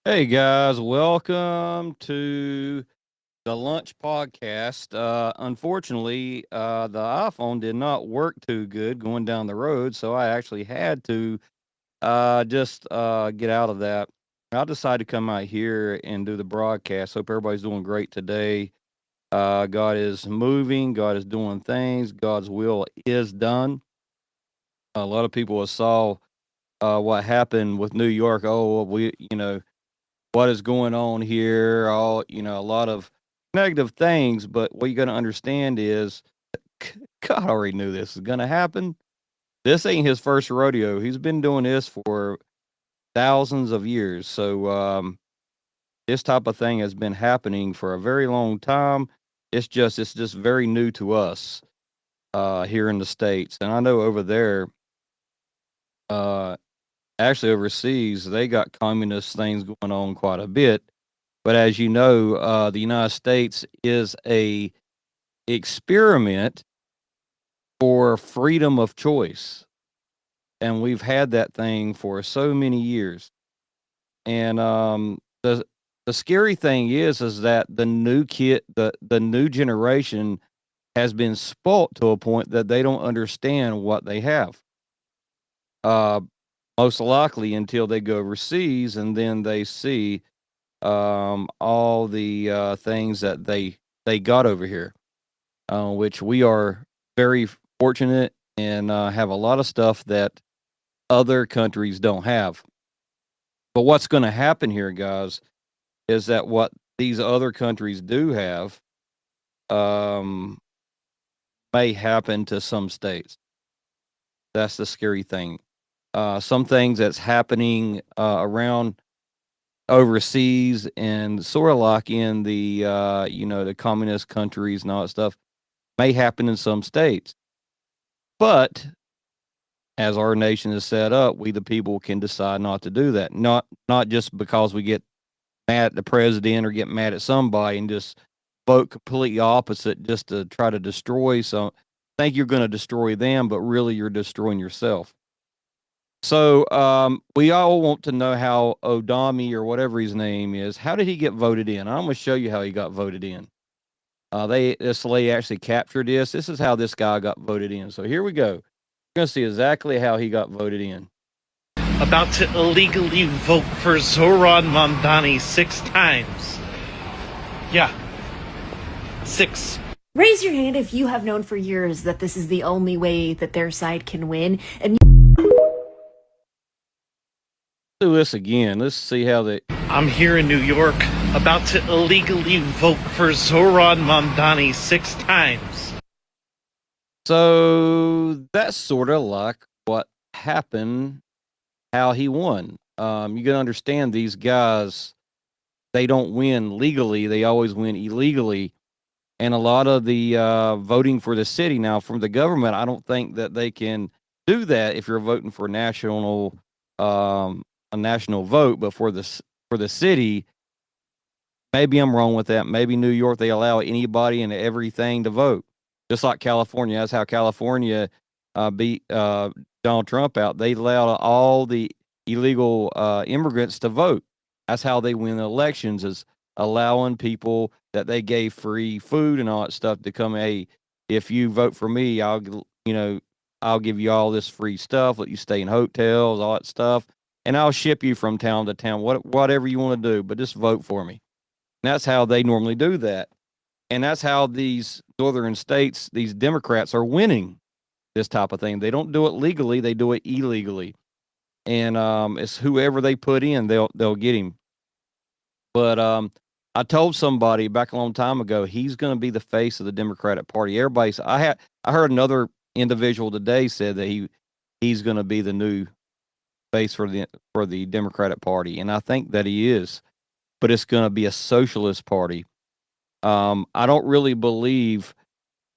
Hey guys, welcome to the Lunch Podcast. Unfortunately, the iPhone did not work too good going down the road, so I actually had to just get out of that. I decided to come out here and do the broadcast. Hope everybody's doing great today. God is moving, God is doing things, God's will is done. A lot of people saw what happened with New York. Oh, what is going on here, a lot of negative things, but what you got to understand is God already knew this is going to happen. This ain't his first rodeo. He's been doing this for thousands of years. So this type of thing has been happening for a very long time. It's just very new to us here in the States. And I know over there, uh actually overseas, they got communist things going on quite a bit. But as you know, the United States is a experiment for freedom of choice, and we've had that thing for so many years. And the scary thing is that the new generation has been spoilt to a point that they don't understand what they have. Uh, Most likely until they go overseas and then they see all the things that they got over here, which we are very fortunate and have a lot of stuff that other countries don't have. But what's going to happen here, guys, is that what these other countries do have um, may happen to some states. That's the scary thing. Some things that's happening around overseas and sort of like in the the communist countries and all that stuff may happen in some states. But as our nation is set up, we the people can decide not to do that. Not just because we get mad at the president or get mad at somebody and just vote completely opposite just to try to destroy some think you're going to destroy them, but really you're destroying yourself. So we all want to know how Odami or whatever his name is, how did he get voted in? I'm going to show you how he got voted in. This lady actually captured this. This is how this guy got voted in. So here we go. We're going to see exactly how he got voted in. About to illegally vote for Zoran Mondani 6 times. Yeah, 6. Raise your hand if you have known for years that this is the only way that their side can win. And Do this again. Let's see how they. I'm here in New York, about to illegally vote for Zoran Mondani 6 times. So that's sort of like what happened, how he won. You got to understand these guys, they don't win legally, they always win illegally. And a lot of the voting for the city now from the government, I don't think that they can do that if you're voting for um, a national vote, but for the city, maybe I'm wrong with that. Maybe New York they allow anybody and everything to vote, just like California. That's how California beat Donald Trump out. They allowed all the illegal immigrants to vote. That's how they win the elections, is allowing people that they gave free food and all that stuff to come. Hey, if you vote for me, I'll give you all this free stuff. Let you stay in hotels, all that stuff, and I'll ship you from town to town. Whatever you want to do, but just vote for me. That's how they normally do that. And that's how these northern states, these Democrats are winning this type of thing. They don't do it legally, they do it illegally. And it's whoever they put in, they'll get him. But I told somebody back a long time ago, he's going to be the face of the Democratic Party. I heard another individual today said that he's going to be the new face for the Democratic Party, and I think that he is. But it's going to be a socialist party. I don't really believe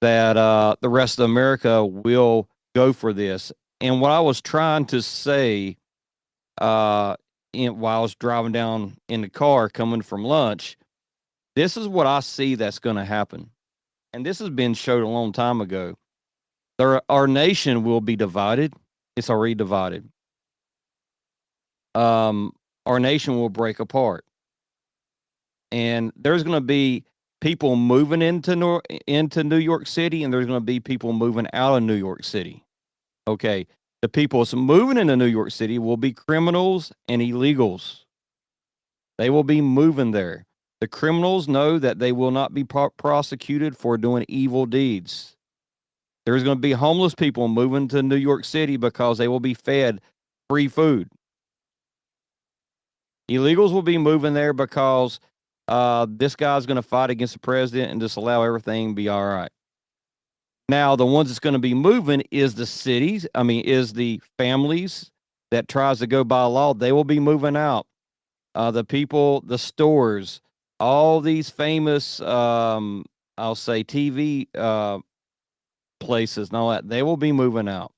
that the rest of America will go for this. And what I was trying to say uh, while I was driving down in the car coming from lunch, this is what I see that's going to happen. And this has been showed a long time ago. Our nation will be divided. It's already divided. Um, our nation will break apart. And there's going to be people moving into New York City, and there's going to be people moving out of New York City. Okay, the people moving into New York City will be criminals and illegals. They will be moving there. The criminals know that they will not be prosecuted for doing evil deeds. There's going to be homeless people moving to New York City because they will be fed free food. Illegals will be moving there because this guy's going to fight against the president and just allow everything to be all right. Now, the ones that's going to be moving is the cities. Is the families that tries to go by law. They will be moving out. The people, the stores, all these famous, I'll say TV places and all that, they will be moving out.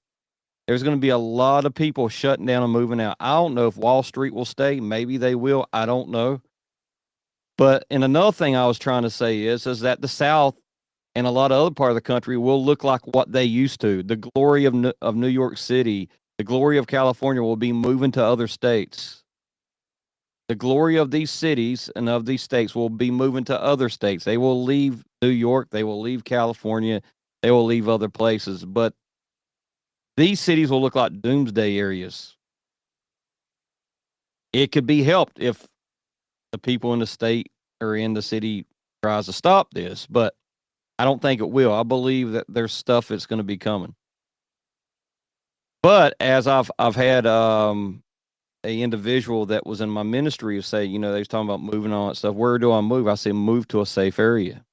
There's going to be a lot of people shutting down and moving out. I don't know if Wall Street will stay. Maybe they will. I don't know. But and another thing I was trying to say is that the South and a lot of other part of the country will look like what they used to. The glory of New York City, the glory of California will be moving to other states. The glory of these cities and of these states will be moving to other states. They will leave New York. They will leave California. They will leave other places. But these cities will look like doomsday areas. It could be helped if the people in the state or in the city tries to stop this, but I don't think it will. I believe that there's stuff that's going to be coming. But as I've had a individual that was in my ministry say, they was talking about moving on and stuff. Where do I move? I said, move to a safe area.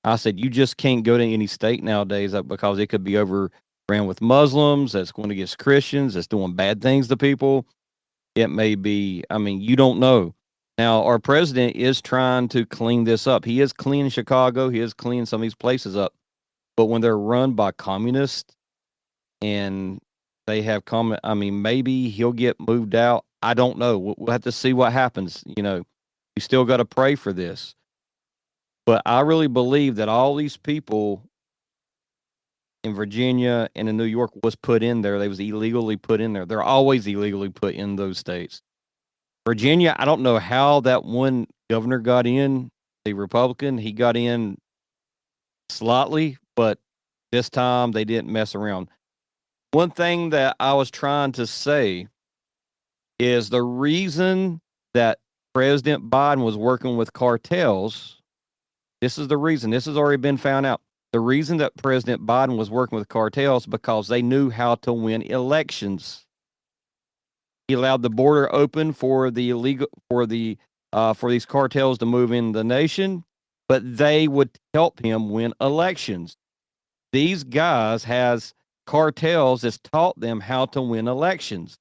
I said, you just can't go to any state nowadays because it could be overran with Muslims, that's going against Christians, that's doing bad things to people. It may be, you don't know. Now, our president is trying to clean this up. He is cleaning Chicago. He is cleaning some of these places up. But when they're run by communists and they have maybe he'll get moved out. I don't know. We'll have to see what happens. You still got to pray for this. But I really believe that all these people in Virginia and in New York was put in there. They was illegally put in there. They're always illegally put in those states. Virginia, I don't know how that one governor got in, the Republican. He got in slightly, but this time they didn't mess around. One thing that I was trying to say is the reason that President Biden was working with cartels, this is the reason. This has already been found out. The reason that President Biden was working with cartels because they knew how to win elections. He allowed the border open for the for these cartels to move in the nation, but they would help him win elections. These guys has cartels that's taught them how to win elections.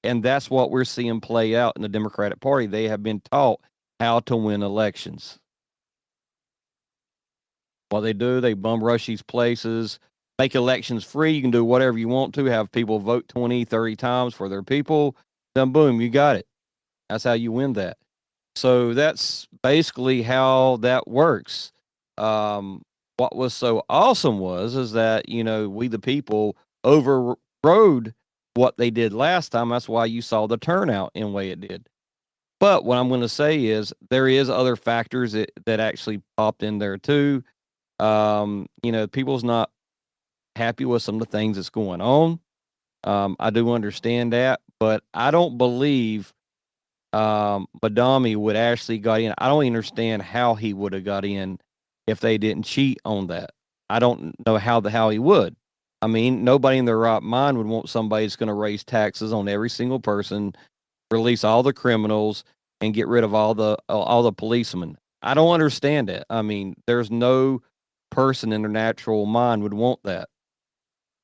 And that's what we're seeing play out in the Democratic Party. They have been taught how to win elections. What they do, they bum rush these places, make elections free. You can do whatever you want to, have people vote 20, 30 times for their people. Then boom, you got it. That's how you win that. So that's basically how that works. What was so awesome is that, we the people overrode what they did last time. That's why you saw the turnout in the way it did. But what I'm going to say is there is other factors that actually popped in there too. People's not happy with some of the things that's going on. I do understand that, but I don't believe Madami would actually got in. I don't understand how he would have got in if they didn't cheat on that. I don't know how he would. Nobody in their right mind would want somebody that's going to raise taxes on every single person, release all the criminals, and get rid of all the policemen. I don't understand it. There's no person in their natural mind would want that.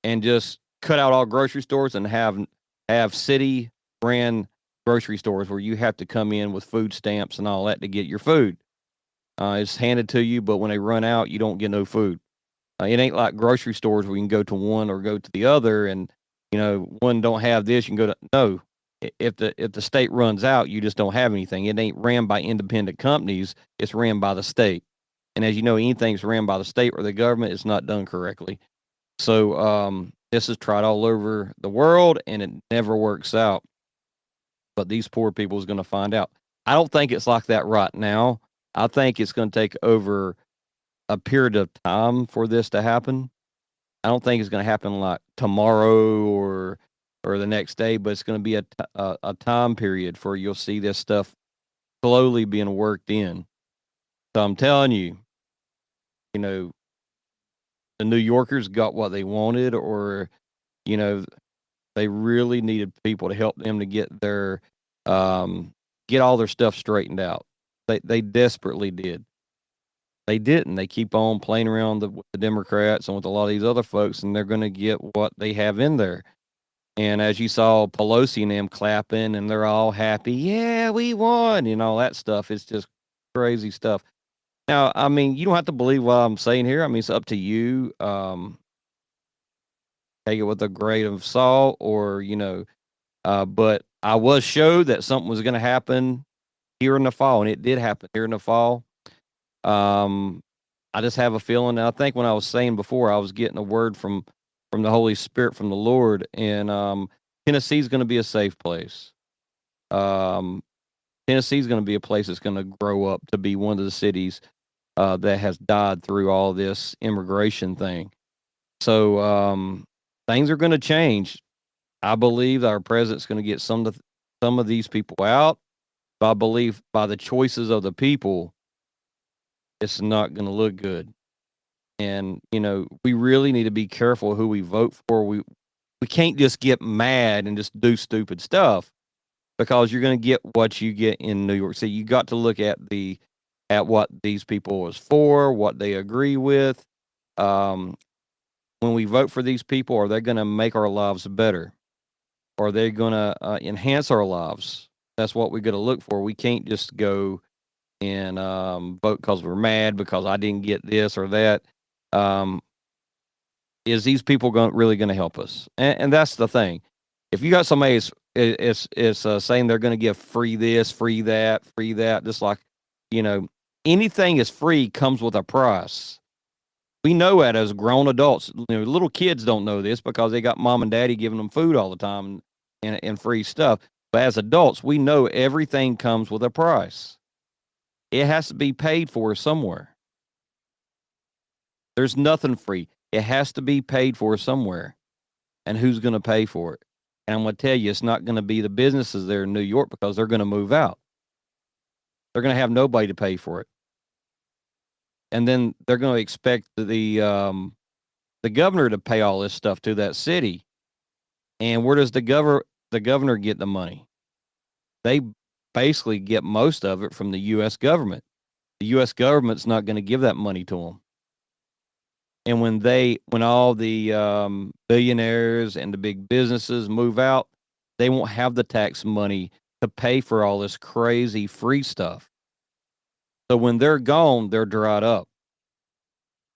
And just cut out all grocery stores and have city ran grocery stores where you have to come in with food stamps and all that to get your food. It's handed to you, but when they run out, you don't get no food. It ain't like grocery stores where you can go to one or go to the other, and one don't have this, you can go to no. If the state runs out, you just don't have anything. It ain't ran by independent companies. It's ran by the state. And as you know, anything's ran by the state or the government, it's not done correctly. So this is tried all over the world, and it never works out. but these poor people is going to find out. I don't think it's like that right now. I think it's going to take over a period of time for this to happen. I don't think it's going to happen like tomorrow or the next day, but it's going to be a time period for you'll see this stuff slowly being worked in. So I'm telling you, you know, the New Yorkers got what they wanted, or you know, they really needed people to help them to get all their stuff straightened out. They desperately did. They didn't. They keep on playing around with the Democrats and with a lot of these other folks, and they're going to get what they have in there. And as you saw Pelosi and them clapping, and they're all happy, yeah, we won, and all that stuff. It's just crazy stuff. Now, I mean, you don't have to believe what I'm saying here. I mean, it's up to you. Take it with a grain of salt, or but I was showed that something was going to happen here in the fall, and it did happen here in the fall. I just have a feeling. And I think when I was saying before, I was getting a word from the Holy Spirit, from the Lord, and Tennessee's going to be a safe place. Tennessee's going to be a place that's going to grow up to be one of the cities that has died through all this immigration thing. So things are going to change. I believe our president's going to get some of these people out. But I believe by the choices of the people, it's not going to look good. And we really need to be careful who we vote for. We can't just get mad and just do stupid stuff, because you're going to get what you get in New York City. You got to look at what these people is for, what they agree with. When we vote for these people, are they going to make our lives better? Are they going to enhance our lives? That's what we got to look for. We can't just go and vote because we're mad because I didn't get this or that. Is these people really going to help us? And that's the thing. If you got somebody is saying they're going to give free this, free that, just like, anything is free comes with a price. We know that as grown adults. Little kids don't know this because they got mom and daddy giving them food all the time and free stuff. But as adults, we know everything comes with a price. It has to be paid for somewhere. There's nothing free. It has to be paid for somewhere. And who's going to pay for it? And I'm going to tell you, it's not going to be the businesses there in New York, because they're going to move out. They're going to have nobody to pay for it. And then they're going to expect the governor to pay all this stuff to that city. And where does the governor get the money? They basically get most of it from the U.S. government. The U.S. government's not going to give that money to them. And when all the billionaires and the big businesses move out, they won't have the tax money to pay for all this crazy free stuff. So when they're gone, they're dried up.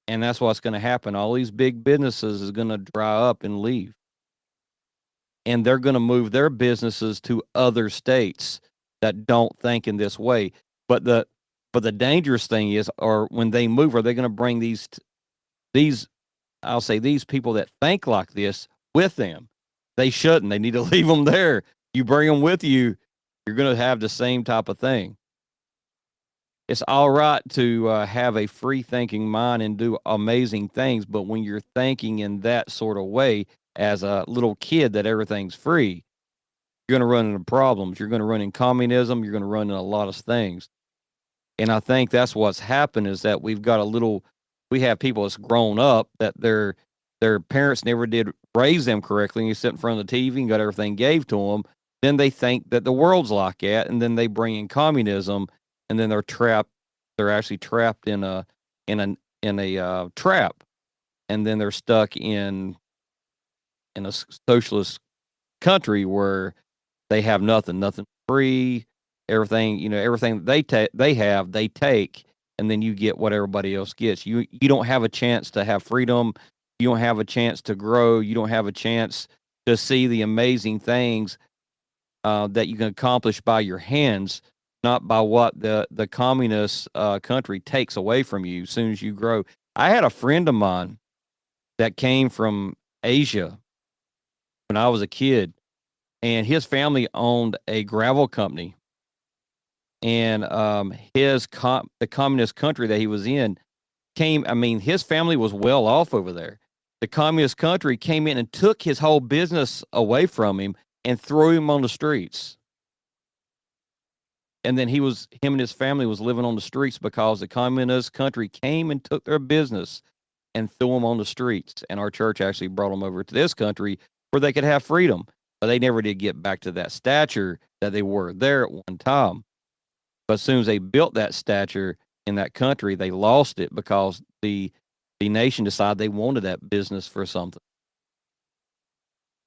And that's what's going to happen. All these big businesses is going to dry up and leave. And they're going to move their businesses to other states that don't think in this way. But the dangerous thing is, or when they move, are they going to bring these I'll say these people that think like this with them? They shouldn't. They need to leave them there. You bring them with you, you're going to have the same type of thing. It's all right to have a free thinking mind and do amazing things, but when you're thinking in that sort of way as a little kid that everything's free, you're going to run into problems. You're going to run in communism. You're going to run into a lot of things. And I think that's what's happened, is that we have people that's grown up that their parents never did raise them correctly, and you sit in front of the TV and got everything gave to them. Then they think that the world's like that, and then they bring in communism, and then they're trapped. They're actually trapped in a trap, and then they're stuck in a socialist country where they have nothing free. Everything, everything they have, they take, and then you get what everybody else gets. You don't have a chance to have freedom. You don't have a chance to grow. You don't have a chance to see the amazing things that you can accomplish by your hands, not by what the communist country takes away from you as soon as you grow. I had a friend of mine that came from Asia when I was a kid, and his family owned a gravel company. And the communist country that he was in his family was well off over there. The communist country came in and took his whole business away from him and threw him on the streets. And then him and his family was living on the streets because the communist country came and took their business and threw them on the streets. And our church actually brought them over to this country where they could have freedom. But they never did get back to that stature that they were there at one time. But as soon as they built that stature in that country, they lost it because the nation decided they wanted that business for something.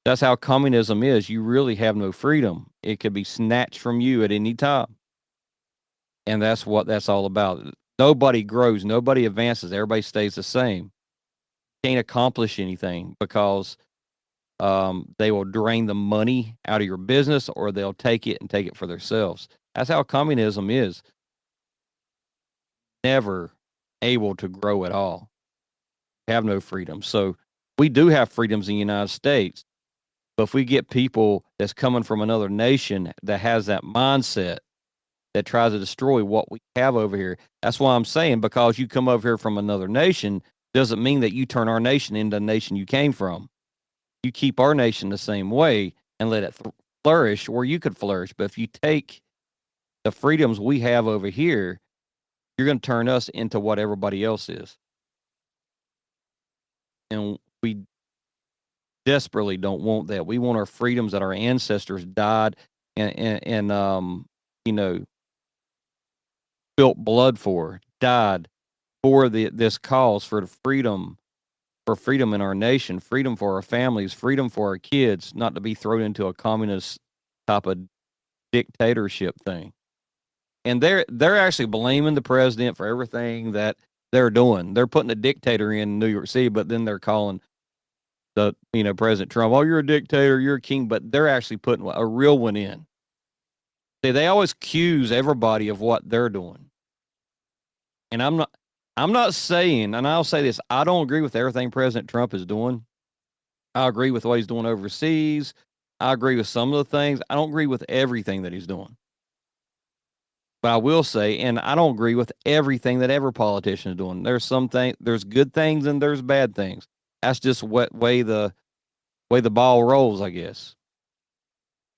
That's how communism is. You really have no freedom. It could be snatched from you at any time. And that's what that's all about. Nobody grows, nobody advances, everybody stays the same. Can't accomplish anything because they will drain the money out of your business, or they'll take it for themselves. That's how communism is. Never able to grow at all. Have no freedom. So we do have freedoms in the United States. But if we get people that's coming from another nation that has that mindset that tries to destroy what we have over here, that's why I'm saying, because you come over here from another nation doesn't mean that you turn our nation into the nation you came from. You keep our nation the same way and let it flourish where you could flourish. But if you take the freedoms we have over here, you're going to turn us into what everybody else is. And we desperately don't want that. We want our freedoms that our ancestors died and spilt blood for, died for this cause, for freedom in our nation, freedom for our families, freedom for our kids, not to be thrown into a communist type of dictatorship thing. And they're actually blaming the president for everything that they're doing. They're putting a dictator in New York City, but then they're calling President Trump, oh, you're a dictator, you're a king, but they're actually putting a real one in. See, they always accuse everybody of what they're doing. And I'm not saying, and I'll say this, I don't agree with everything President Trump is doing. I agree with what he's doing overseas. I agree with some of the things. I don't agree with everything that he's doing. But I will say, and I don't agree with everything that every politician is doing. There's good things and there's bad things. That's just what way the ball rolls, I guess.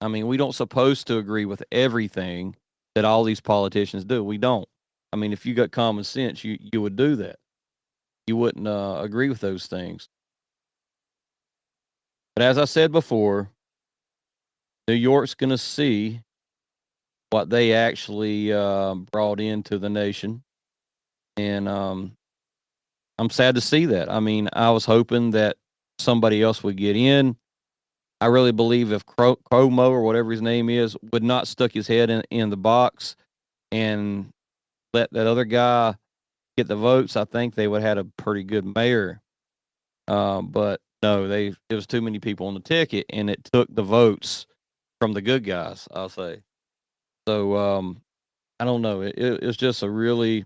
I mean, we don't supposed to agree with everything that all these politicians do. We don't. I mean, if you got common sense, you would do that. You wouldn't agree with those things. But as I said before, New York's going to see what they actually brought into the nation. And I'm sad to see that. I mean, I was hoping that somebody else would get in. I really believe if Cuomo or whatever his name is would not stuck his head in the box and let that other guy get the votes, I think they would have had a pretty good mayor. But no, it was too many people on the ticket, and it took the votes from the good guys, I'll say. So I don't know. It's just a really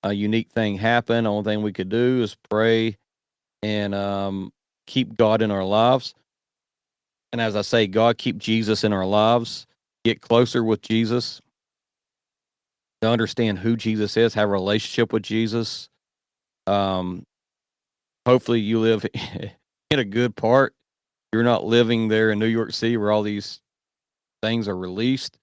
unique thing happened. The only thing we could do is pray and keep God in our lives. And as I say, God, keep Jesus in our lives. Get closer with Jesus. To understand who Jesus is, have a relationship with Jesus. Hopefully you live in a good part. You're not living there in New York City where all these things are released.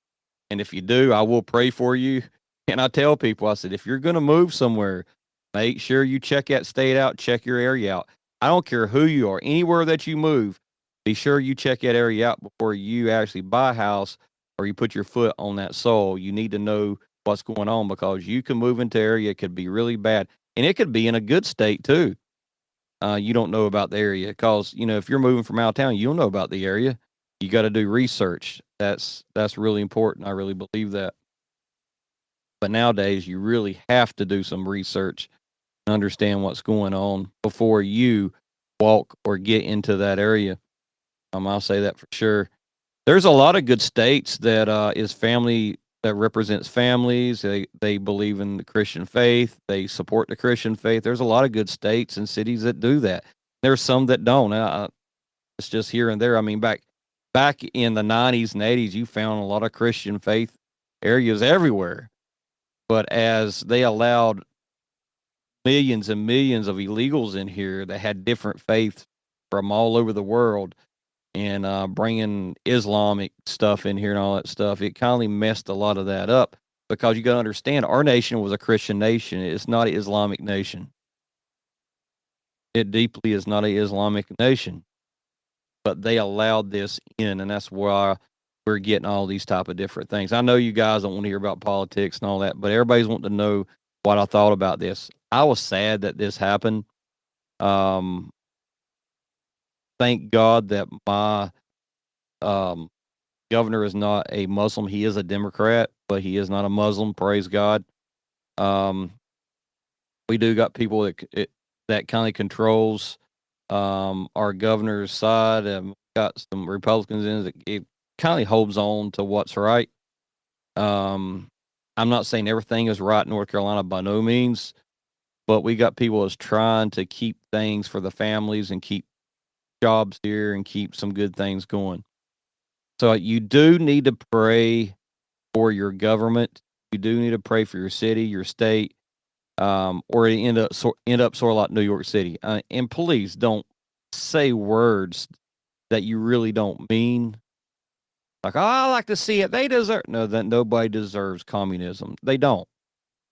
And if you do, I will pray for you. And I tell people, I said, if you're going to move somewhere, make sure you check that state out, check your area out. I don't care who you are, anywhere that you move, be sure you check that area out before you actually buy a house or you put your foot on that soil. You need to know what's going on, because you can move into area, it could be really bad. And it could be in a good state too. You don't know about the area because, if you're moving from out of town, you don't know about the area. You got to do research. That's really important. I really believe that. But nowadays, you really have to do some research and understand what's going on before you walk or get into that area. I'll say that for sure. There's a lot of good states that is family, that represents families. They believe in the Christian faith. They support the Christian faith. There's a lot of good states and cities that do that. There's some that don't. It's just here and there. I mean, back back in the 90s and 80s, you found a lot of Christian faith areas everywhere. But as they allowed millions and millions of illegals in here that had different faiths from all over the world and bringing Islamic stuff in here and all that stuff, it kind of messed a lot of that up because you got to understand our nation was a Christian nation. It's not an Islamic nation. It deeply is not an Islamic nation, but they allowed this in, and that's why we're getting all these type of different things. I know you guys don't want to hear about politics and all that, but everybody's wanting to know what I thought about this. I was sad that this happened. Thank God that my governor is not a Muslim. He is a Democrat, but he is not a Muslim. Praise God. We do got people that kind of controls our governor's side, and got some Republicans in it. It kind of holds on to what's right. I'm not saying everything is right in North Carolina by no means, but we got people that's trying to keep things for the families and keep jobs here and keep some good things going. So you do need to pray for your government. You do need to pray for your city, your state, or it end up sort of like New York City. And please don't say words that you really don't mean. Like, oh, I like to see it. They deserve that nobody deserves communism. They don't.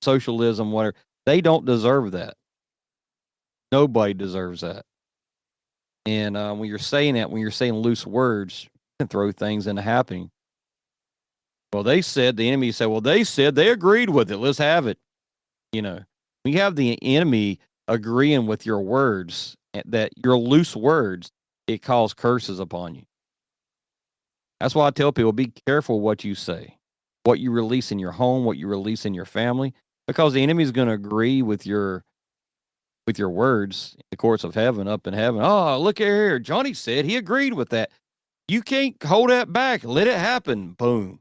Socialism, whatever. They don't deserve that. Nobody deserves that. And when you're saying that, when you're saying loose words, you can throw things into happening. Well, the enemy said, well, they said they agreed with it. Let's have it. When you have the enemy agreeing with your words, that your loose words, it calls curses upon you. That's why I tell people, be careful what you say, what you release in your home, what you release in your family, because the enemy is going to agree with your words in the courts of heaven, up in heaven. Oh, look here. Johnny said he agreed with that. You can't hold that back. Let it happen. Boom.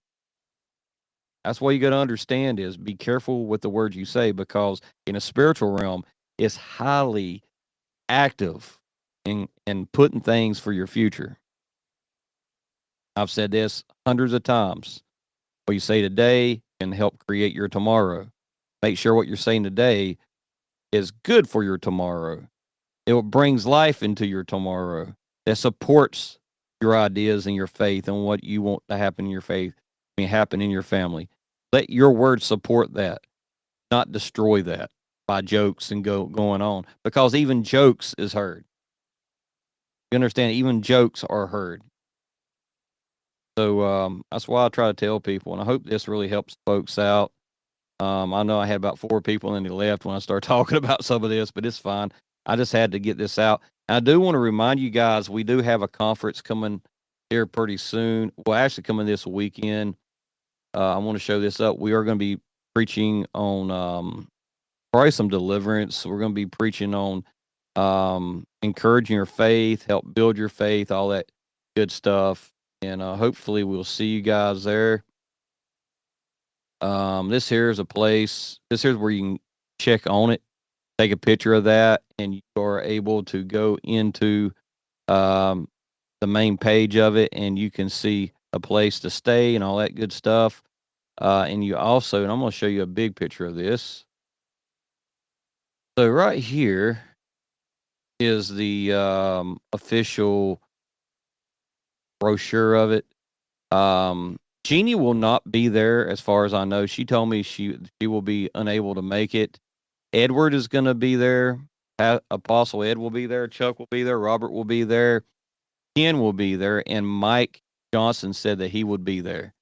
That's what you got to understand is be careful with the words you say, because in a spiritual realm, it's highly active in putting things for your future. I've said this hundreds of times. What you say today can help create your tomorrow. Make sure what you're saying today is good for your tomorrow. It brings life into your tomorrow. It supports your ideas and your faith and what you want to happen in your faith, happen in your family. Let your words support that, not destroy that by jokes and going on, because even jokes is heard. You understand? Even jokes are heard. So that's why I try to tell people, and I hope this really helps folks out. I know I had about 4 people and they left when I started talking about some of this, but it's fine. I just had to get this out. And I do want to remind you guys, we do have a conference coming here pretty soon. Well, actually coming this weekend. I want to show this up. We are going to be preaching on probably some deliverance. We're going to be preaching on encouraging your faith, help build your faith, all that good stuff. And hopefully we'll see you guys there. This here is a place. This here's where you can check on it, take a picture of that, and you are able to go into the main page of it, and you can see a place to stay and all that good stuff. And you also, and I'm going to show you a big picture of this. So right here is the official brochure of it. Jeannie will not be there, as far as I know. She told me she will be unable to make it. Edward is going to be there. Apostle Ed will be there. Chuck will be there. Robert will be there. Ken will be there. And Mike Johnson said that he would be there.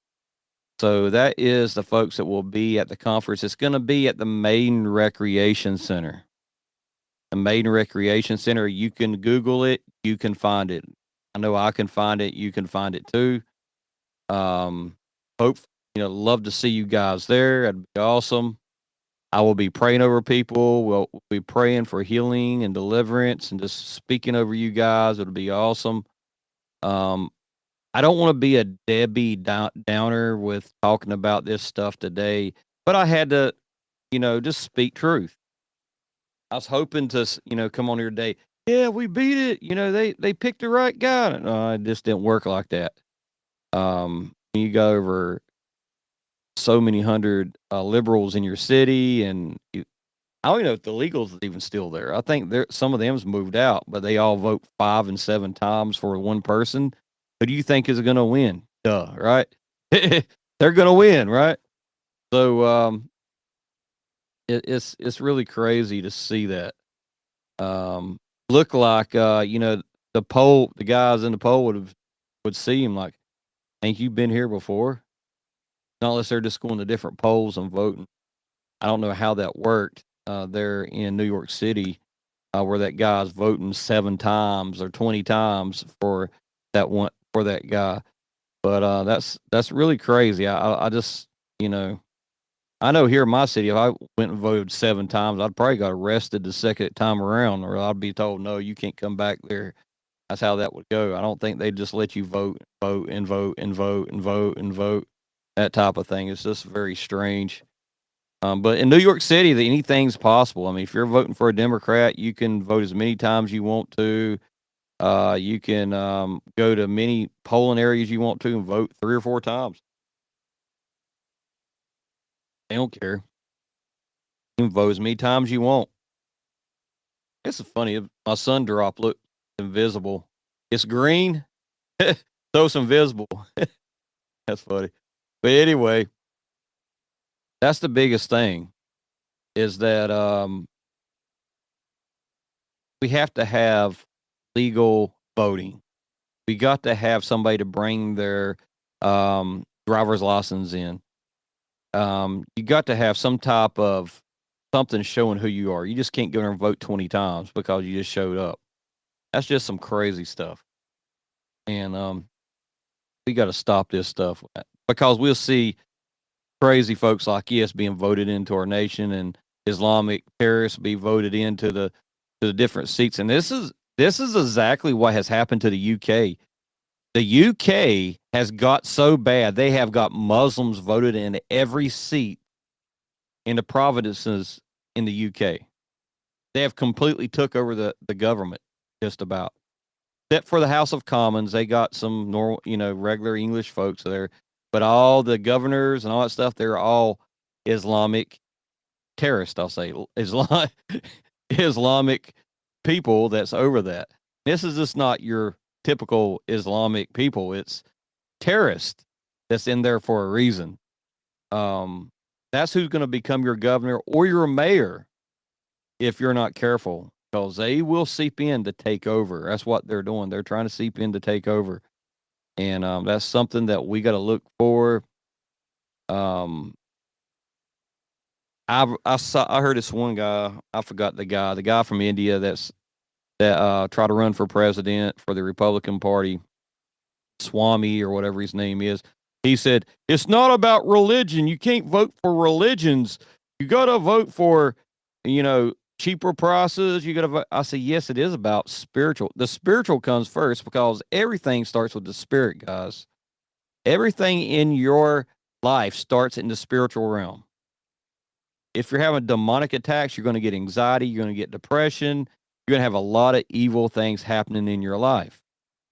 So that is the folks that will be at the conference. It's going to be at the Maiden Recreation Center. The Maiden Recreation Center. You can Google it. You can find it. I know I can find it. You can find it too. Hope, love to see you guys there. That'd be awesome. I will be praying over people. We'll be praying for healing and deliverance and just speaking over you guys. It'll be awesome. I don't want to be a Debbie Downer with talking about this stuff today, but I had to, just speak truth. I was hoping to, come on here today. Yeah, we beat it. They picked the right guy. No, it just didn't work like that. You go over so many hundred liberals in your city, and I don't even know if the legals is even still there. I think some of them's moved out, but they all vote 5 and 7 times for one person. Who do you think is going to win? Duh, right? They're going to win, right? So it's really crazy to see that. Look like the guys in the poll would see him like, ain't you been here before? Not unless they're just going to different polls and voting. I don't know how that worked there in New York City, where that guy's voting 7 times or 20 times for that guy. But that's really crazy. I just I know here in my city, if I went and voted 7 times, I'd probably got arrested the second time around, or I'd be told, no, you can't come back there. That's how that would go. I don't think they'd just let you vote, and vote, and vote, and vote, and vote, that type of thing. It's just very strange. But in New York City, anything's possible. I mean, if you're voting for a Democrat, you can vote as many times you want to. You can go to many polling areas you want to and vote 3 or 4 times. They don't care. You can vote as many times you want. It's funny. My sun drop look invisible. It's green, so it's invisible. That's funny. But anyway, that's the biggest thing is that we have to have legal voting. We got to have somebody to bring their driver's license in. You got to have some type of something showing who you are. You just can't go there and vote 20 times because you just showed up. That's just some crazy stuff. And we got to stop this stuff because we'll see crazy folks like this being voted into our nation, and Islamic terrorists be voted into the different seats. And this is exactly what has happened to the UK. The UK has got so bad, they have got Muslims voted in every seat in the provinces in the UK. They have completely took over the government, just about. Except for the House of Commons, they got some normal, regular English folks there. But all the governors and all that stuff, they're all Islamic terrorists, I'll say. Islamic people that's over that. This is just not your typical Islamic people. It's terrorists that's in there for a reason. That's who's going to become your governor or your mayor if you're not careful, because they will seep in to take over. That's what they're doing. They're trying to seep in to take over. And that's something that we got to look for. I heard this one guy, I forgot the guy from India that tried to run for president for the Republican Party, Swami or whatever his name is. He said, it's not about religion. You can't vote for religions. You got to vote for, cheaper prices. You got to vote. I say, yes, it is about spiritual. The spiritual comes first because everything starts with the spirit, guys. Everything in your life starts in the spiritual realm. If you're having demonic attacks, you're going to get anxiety. You're going to get depression. You're going to have a lot of evil things happening in your life.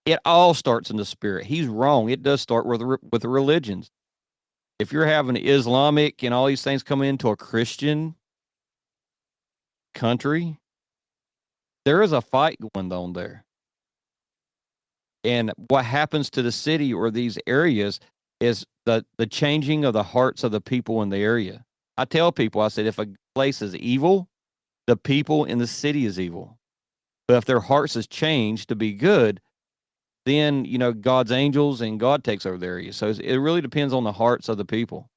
It all starts in the spirit. He's wrong. It does start with the religions. If you're having Islamic and all these things coming into a Christian country, there is a fight going on there. And what happens to the city or these areas is the changing of the hearts of the people in the area. I tell people, I said, if a place is evil, the people in the city is evil. But if their hearts is changed to be good, then, God's angels and God takes over the area. So it really depends on the hearts of the people.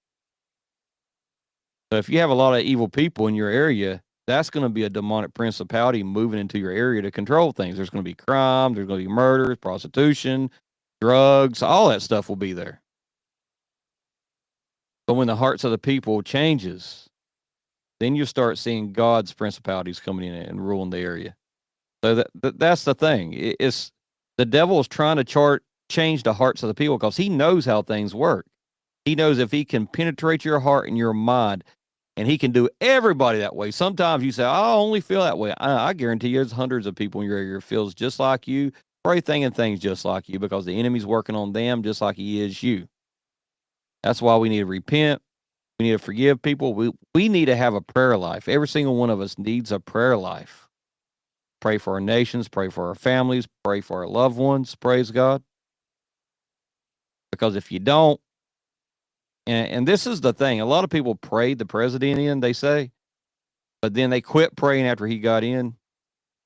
So if you have a lot of evil people in your area, that's going to be a demonic principality moving into your area to control things. There's going to be crime, there's going to be murders, prostitution, drugs, all that stuff will be there. But when the hearts of the people changes, then you start seeing God's principalities coming in and ruling the area. So that's the thing. It's the devil is trying to change the hearts of the people because he knows how things work. He knows if he can penetrate your heart and your mind, and he can do everybody that way. Sometimes you say, I only feel that way. I guarantee you there's hundreds of people in your area who feels just like you, pray thinking things just like you, because the enemy's working on them just like he is you. That's why we need to repent. We need to forgive people. We need to have a prayer life. Every single one of us needs a prayer life. Pray for our nations, pray for our families, pray for our loved ones, praise God. Because if you don't, and this is the thing, a lot of people prayed the president in, they say, but then they quit praying after he got in.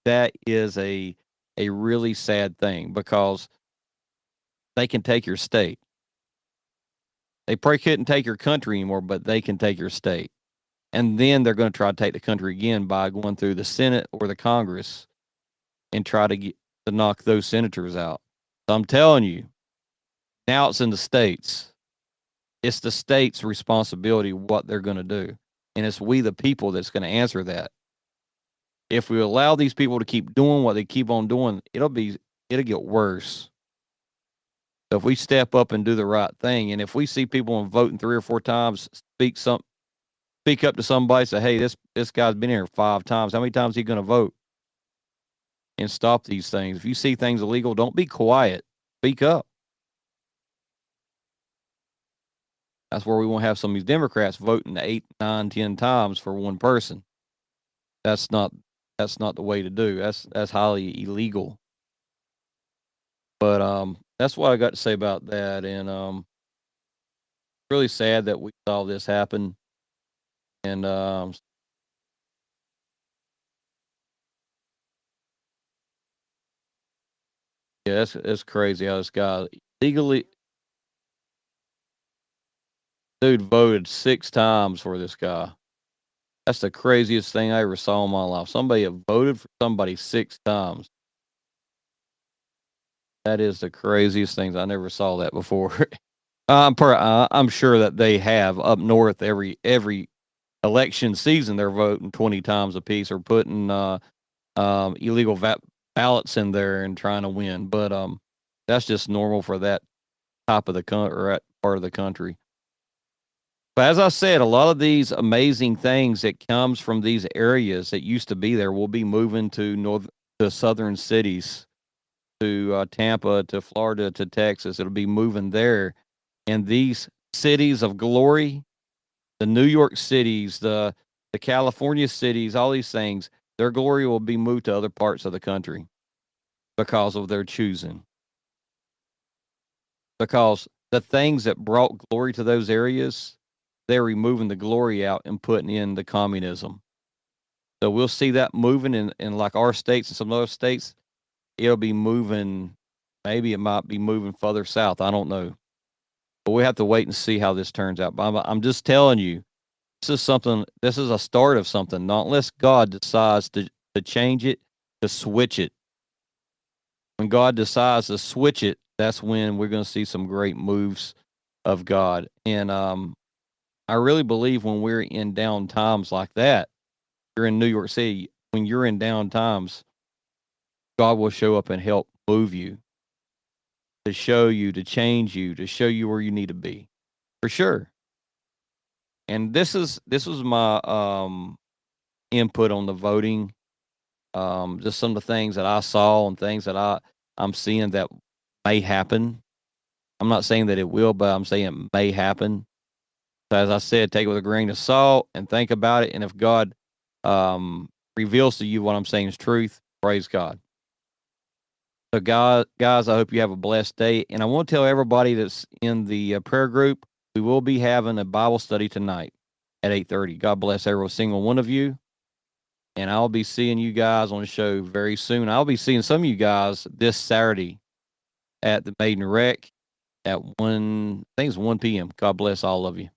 That is a really sad thing, because they can take your state. They probably couldn't take your country anymore, but they can take your state. And then they're going to try to take the country again by going through the Senate or the Congress and try to knock those senators out. So I'm telling you, now it's in the states. It's the states' responsibility what they're going to do. And it's we, the people, that's going to answer that. If we allow these people to keep doing what they keep on doing, it'll get worse. So if we step up and do the right thing, and if we see people voting 3 or 4 times, speak up to somebody, say, hey, this guy's been here 5 times. How many times is he going to vote? And stop these things. If you see things illegal, don't be quiet. Speak up. That's where we won't have some of these Democrats voting 8, 9, 10 times for one person. That's not the way to do. That's highly illegal. But that's what I got to say about that. And really sad that we saw this happen. And yeah, it's crazy how this guy legally, dude, voted 6 times for this guy. That's the craziest thing I ever saw in my life. Somebody have voted for somebody 6 times. That is the craziest things. I never saw that before. I'm sure that they have up north every election season. They're voting 20 times a piece, or putting illegal ballots in there and trying to win. But that's just normal for that type of the country, or that part of the country. But as I said, a lot of these amazing things that comes from these areas that used to be there will be moving to southern cities, to Tampa, to Florida, to Texas. It'll be moving there. And these cities of glory, the New York cities, the California cities, all these things, their glory will be moved to other parts of the country because of their choosing. Because the things that brought glory to those areas, they're removing the glory out and putting in the communism. So we'll see that moving in like our states and some other states. It'll be moving. Maybe it might be moving further south. I don't know. But we have to wait and see how this turns out. But I'm just telling you, this is a start of something. Not unless God decides to change it, to switch it. When God decides to switch it, that's when we're going to see some great moves of God. And I really believe when we're in down times like that, you're in New York City, when you're in down times, God will show up and help move you, to show you, to change you, to show you where you need to be, for sure. And this was my input on the voting. Just some of the things that I saw and things that I'm seeing that may happen. I'm not saying that it will, but I'm saying it may happen. So as I said, take it with a grain of salt and think about it. And if God reveals to you what I'm saying is truth, praise God. So guys, I hope you have a blessed day. And I want to tell everybody that's in the prayer group, we will be having a Bible study tonight at 8:30. God bless every single one of you. And I'll be seeing you guys on the show very soon. I'll be seeing some of you guys this Saturday at the Maiden Rec at 1 p.m. God bless all of you.